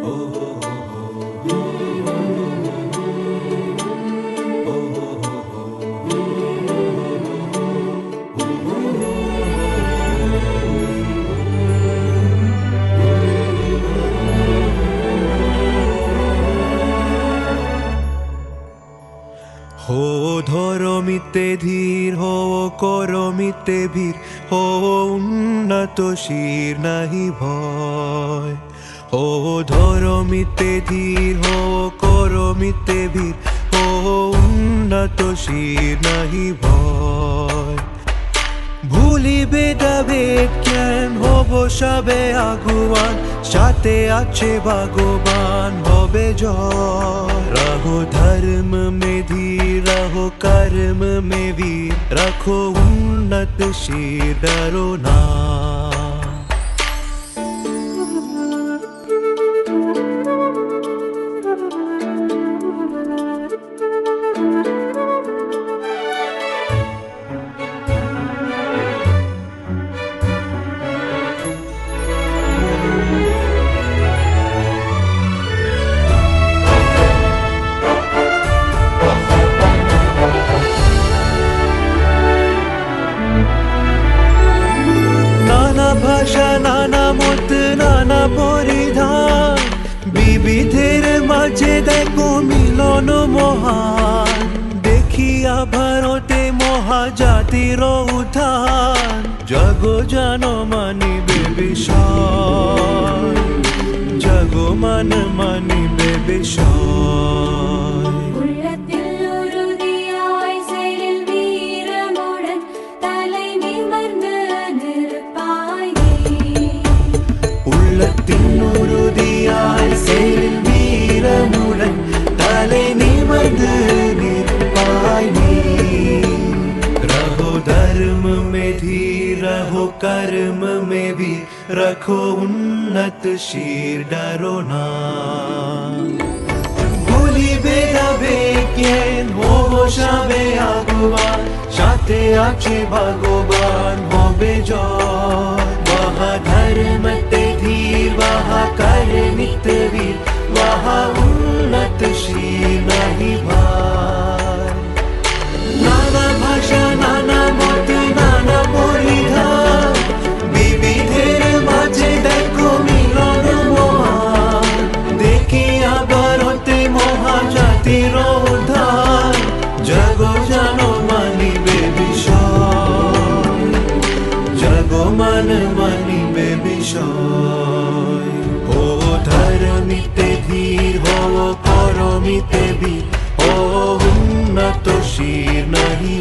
हो ধরমিতে ধীর হো করমিতে বীর হো উন্নত শির নাহি ভয় হো ধরমিতে ধীর হো করমিতে বীর হো উন্নত শির নাহি ভয় ভুলিবে বেদ জ্ঞান হব সবে আগুয়ান সাথে আছে ভগবান হবে জয় रहो धर्म में धीर रहो कर्म में वीर रखो उन्नत शीर डरो ना ভাষা নানা মত নানা পরিধান বিবিধের মাঝে দেখো মিলন মহান দেখিয়া ভারতে মহাজাতির উত্থান জগ জন মানিবে বিষয় জগ মান মানিবে বিষয় धर्म में धीर रहो कर्म में भी रखो उन्नत शीर डरो ना भूलिबे জ্ঞান হব সবে আগুয়ান সাথে আছে ভগবান হবে জয় वहाँ धर्म ते धीर वहाँ कर्मित वीर वहाँ उन्नत शीर नहीं भाई नाना भाषा नाना मत नाना পরিধান বিবিধের মাঝে দেখো মিলন মহান দেখিয়া ভারতে মহাজাতির উদ্ধার জগ জন মানিবে বিষয় জগ মান মানিবে বিষয় ও ধর্মিতে ধীর হো করমিতে বীর হো উন্নত শির নাহি